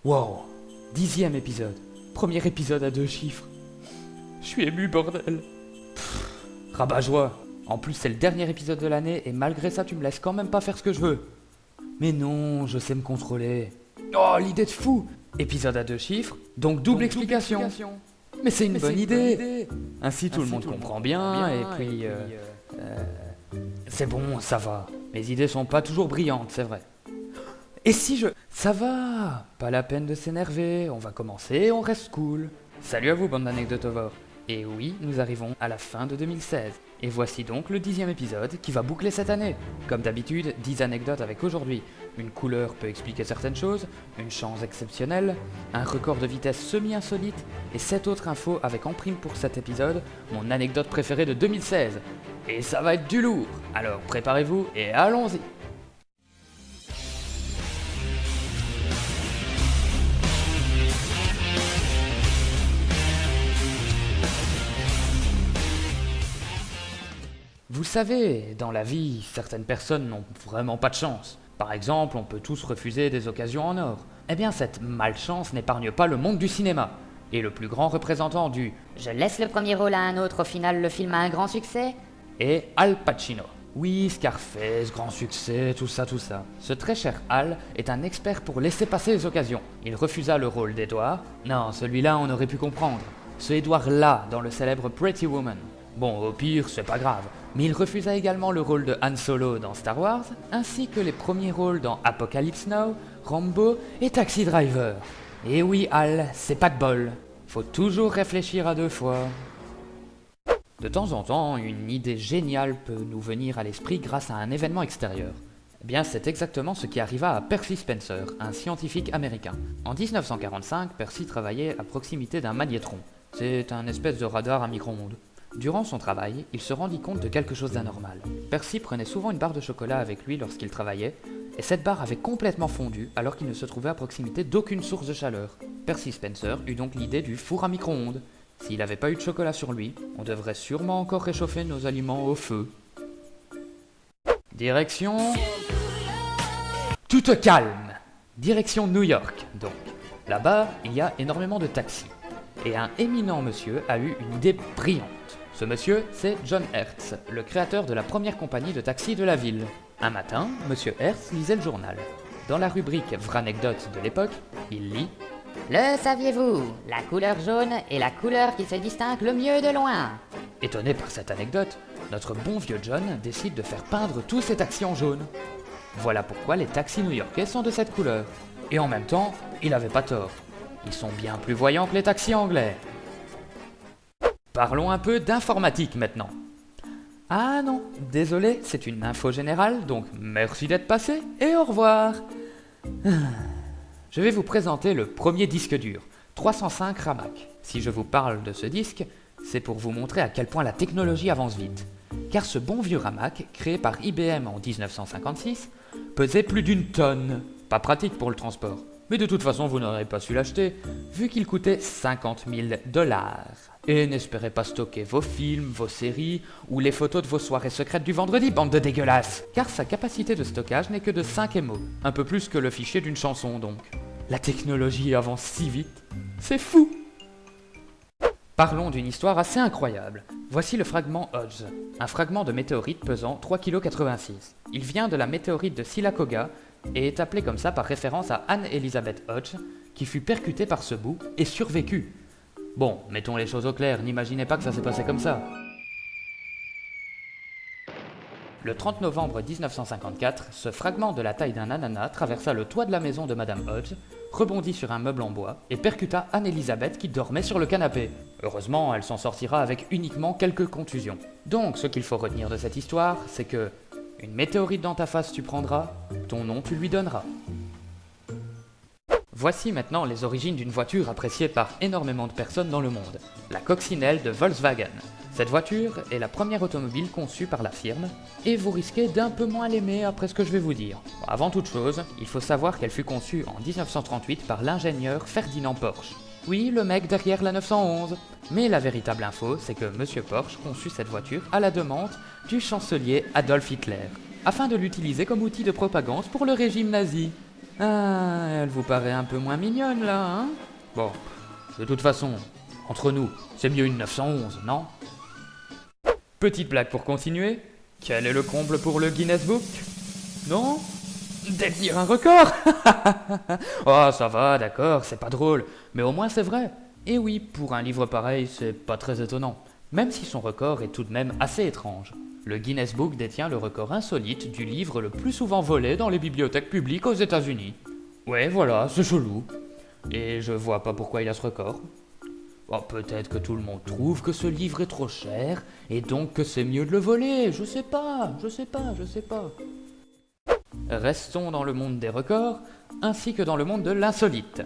Wow, 10e épisode. Premier épisode à 2 chiffres. Je suis ému, bordel. Rabat-joie. En plus, c'est le dernier épisode de l'année et malgré ça, tu me laisses quand même pas faire ce que je veux. Mais non, je sais me contrôler. Oh, l'idée de fou. Épisode à 2 chiffres, donc double explication. Mais c'est une bonne idée. Ainsi, tout le monde comprend bien et puis... c'est bon, ça va. Mes idées sont pas toujours brillantes, c'est vrai. Et si je... Ça va, pas la peine de s'énerver, on va commencer, on reste cool. Salut à vous, bande d'anecdotovores. Et oui, nous arrivons à la fin de 2016. Et voici donc le 10e épisode qui va boucler cette année. Comme d'habitude, 10 anecdotes avec aujourd'hui. Une couleur peut expliquer certaines choses, une chance exceptionnelle, un record de vitesse semi-insolite, et 7 autres infos avec en prime pour cet épisode, mon anecdote préférée de 2016. Et ça va être du lourd, alors préparez-vous et allons-y. Vous savez, dans la vie, certaines personnes n'ont vraiment pas de chance. Par exemple, on peut tous refuser des occasions en or. Eh bien, cette malchance n'épargne pas le monde du cinéma. Et le plus grand représentant du « Je laisse le premier rôle à un autre, au final le film a un grand succès » est Al Pacino. Oui, Scarface, grand succès, tout ça. Ce très cher Al est un expert pour laisser passer les occasions. Il refusa le rôle d'Edward. Non, celui-là on aurait pu comprendre. Ce Edward-là dans le célèbre Pretty Woman. Bon, au pire, c'est pas grave. Mais il refusa également le rôle de Han Solo dans Star Wars, ainsi que les premiers rôles dans Apocalypse Now, Rambo et Taxi Driver. Et oui, Al, c'est pas de bol. Faut toujours réfléchir à 2 fois. De temps en temps, une idée géniale peut nous venir à l'esprit grâce à un événement extérieur. Eh bien, c'est exactement ce qui arriva à Percy Spencer, un scientifique américain. En 1945, Percy travaillait à proximité d'un magnétron. C'est un espèce de radar à micro-ondes. Durant son travail, il se rendit compte de quelque chose d'anormal. Percy prenait souvent une barre de chocolat avec lui lorsqu'il travaillait, et cette barre avait complètement fondu alors qu'il ne se trouvait à proximité d'aucune source de chaleur. Percy Spencer eut donc l'idée du four à micro-ondes. S'il n'avait pas eu de chocolat sur lui, on devrait sûrement encore réchauffer nos aliments au feu. Direction... Tu te calmes! Direction New York, donc. Là-bas, il y a énormément de taxis. Et un éminent monsieur a eu une idée brillante. Ce monsieur, c'est John Hertz, le créateur de la première compagnie de taxis de la ville. Un matin, monsieur Hertz lisait le journal. Dans la rubrique Vranecdote de l'époque, il lit « Le saviez-vous? La couleur jaune est la couleur qui se distingue le mieux de loin. » Étonné par cette anecdote, notre bon vieux John décide de faire peindre tous ses taxis en jaune. Voilà pourquoi les taxis new-yorkais sont de cette couleur. Et en même temps, il avait pas tort. Ils sont bien plus voyants que les taxis anglais. Parlons un peu d'informatique maintenant. Ah non, désolé, c'est une info générale, donc merci d'être passé et au revoir. Je vais vous présenter le premier disque dur, 305 Ramac. Si je vous parle de ce disque, c'est pour vous montrer à quel point la technologie avance vite. Car ce bon vieux Ramac, créé par IBM en 1956, pesait plus d'1 tonne. Pas pratique pour le transport. Mais de toute façon, vous n'aurez pas su l'acheter, vu qu'il coûtait 50 000 $. Et n'espérez pas stocker vos films, vos séries, ou les photos de vos soirées secrètes du vendredi, bande de dégueulasses. Car sa capacité de stockage n'est que de 5 MO, un peu plus que le fichier d'une chanson donc. La technologie avance si vite, c'est fou! Parlons d'une histoire assez incroyable. Voici le fragment Hodge, un fragment de météorite pesant 3,86 kg. Il vient de la météorite de Sylacauga, et est appelé comme ça par référence à Anne Elizabeth Hodge, qui fut percutée par ce bout et survécut. Bon, mettons les choses au clair, n'imaginez pas que ça s'est passé comme ça. Le 30 novembre 1954, ce fragment de la taille d'un ananas traversa le toit de la maison de Madame Hodge, rebondit sur un meuble en bois et percuta Anne-Elisabeth qui dormait sur le canapé. Heureusement, elle s'en sortira avec uniquement quelques contusions. Donc, ce qu'il faut retenir de cette histoire, c'est que une météorite dans ta face tu prendras, ton nom tu lui donneras. Voici maintenant les origines d'une voiture appréciée par énormément de personnes dans le monde, la coccinelle de Volkswagen. Cette voiture est la première automobile conçue par la firme, et vous risquez d'un peu moins l'aimer après ce que je vais vous dire. Bon, avant toute chose, il faut savoir qu'elle fut conçue en 1938 par l'ingénieur Ferdinand Porsche. Oui, le mec derrière la 911. Mais la véritable info, c'est que Monsieur Porsche conçut cette voiture à la demande du chancelier Adolf Hitler, afin de l'utiliser comme outil de propagande pour le régime nazi. Ah, elle vous paraît un peu moins mignonne là, hein? Bon, de toute façon, entre nous, c'est mieux une 911, non? Petite blague pour continuer. Quel est le comble pour le Guinness Book? Non? Détenir un record? Oh, ça va, d'accord, c'est pas drôle, mais au moins c'est vrai. Et oui, pour un livre pareil, c'est pas très étonnant, même si son record est tout de même assez étrange. Le Guinness Book détient le record insolite du livre le plus souvent volé dans les bibliothèques publiques aux États-Unis. Ouais, voilà, c'est chelou. Et je vois pas pourquoi il a ce record. Oh, peut-être que tout le monde trouve que ce livre est trop cher, et donc que c'est mieux de le voler, je sais pas. Restons dans le monde des records, ainsi que dans le monde de l'insolite.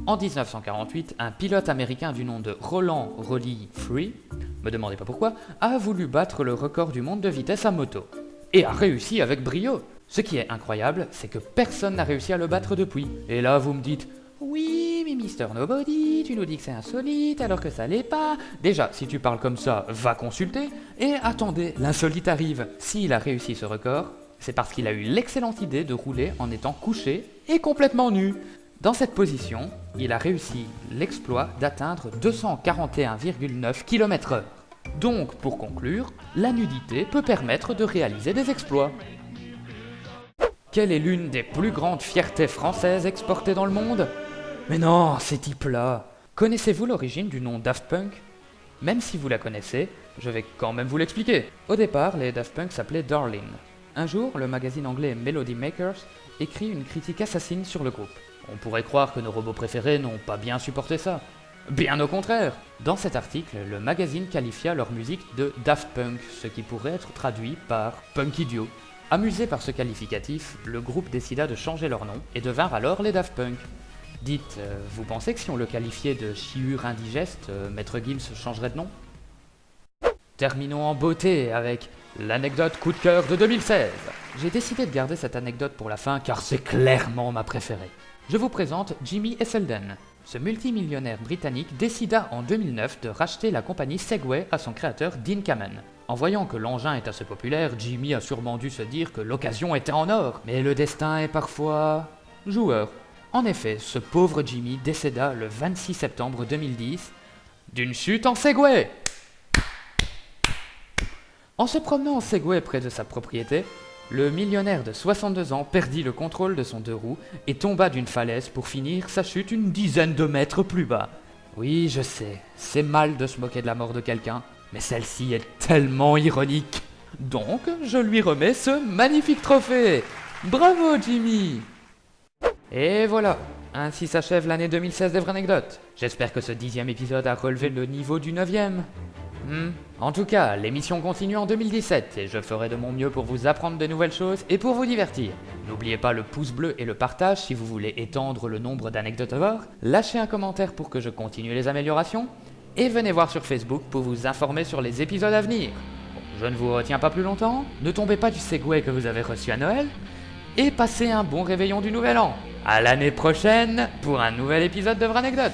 En 1948, un pilote américain du nom de Roland Rolly Free, me demandez pas pourquoi, a voulu battre le record du monde de vitesse à moto. Et a réussi avec brio. Ce qui est incroyable, c'est que personne n'a réussi à le battre depuis. Et là, vous me dites, oui, mais Mister Nobody, tu nous dis que c'est insolite alors que ça l'est pas. Déjà, si tu parles comme ça, va consulter. Et attendez, l'insolite arrive. S'il a réussi ce record, c'est parce qu'il a eu l'excellente idée de rouler en étant couché et complètement nu. Dans cette position, il a réussi l'exploit d'atteindre 241,9 km/h. Donc, pour conclure, la nudité peut permettre de réaliser des exploits. Quelle est l'une des plus grandes fiertés françaises exportées dans le monde? Mais non, ces types-là. Connaissez-vous l'origine du nom Daft Punk? Même si vous la connaissez, je vais quand même vous l'expliquer. Au départ, les Daft Punk s'appelaient Darling. Un jour, le magazine anglais Melody Makers écrit une critique assassine sur le groupe. On pourrait croire que nos robots préférés n'ont pas bien supporté ça. Bien au contraire. Dans cet article, le magazine qualifia leur musique de Daft Punk, ce qui pourrait être traduit par Punk Idiot. Amusé par ce qualificatif, le groupe décida de changer leur nom et devinrent alors les Daft Punk. Dites, vous pensez que si on le qualifiait de chiure indigeste, Maître Gims changerait de nom? Terminons en beauté avec l'anecdote coup de cœur de 2016. J'ai décidé de garder cette anecdote pour la fin car c'est clairement ma préférée. Je vous présente Jimmy Esselden. Ce multimillionnaire britannique décida en 2009 de racheter la compagnie Segway à son créateur Dean Kamen. En voyant que l'engin est assez populaire, Jimmy a sûrement dû se dire que l'occasion était en or. Mais le destin est parfois joueur. En effet, ce pauvre Jimmy décéda le 26 septembre 2010 d'une chute en Segway. En se promenant en Segway près de sa propriété, le millionnaire de 62 ans perdit le contrôle de son deux roues et tomba d'une falaise pour finir sa chute une dizaine de mètres plus bas. Oui, je sais, c'est mal de se moquer de la mort de quelqu'un, mais celle-ci est tellement ironique. Donc, je lui remets ce magnifique trophée. Bravo, Jimmy! Et voilà, ainsi s'achève l'année 2016 des vraies anecdotes. J'espère que ce 10e épisode a relevé le niveau du 9e. En tout cas, l'émission continue en 2017 et je ferai de mon mieux pour vous apprendre de nouvelles choses et pour vous divertir. N'oubliez pas le pouce bleu et le partage si vous voulez étendre le nombre d'anecdotes over. Lâchez un commentaire pour que je continue les améliorations. Et venez voir sur Facebook pour vous informer sur les épisodes à venir. Bon, je ne vous retiens pas plus longtemps, ne tombez pas du Segway que vous avez reçu à Noël, et passez un bon réveillon du Nouvel An. À l'année prochaine pour un nouvel épisode de Vraies Anecdotes.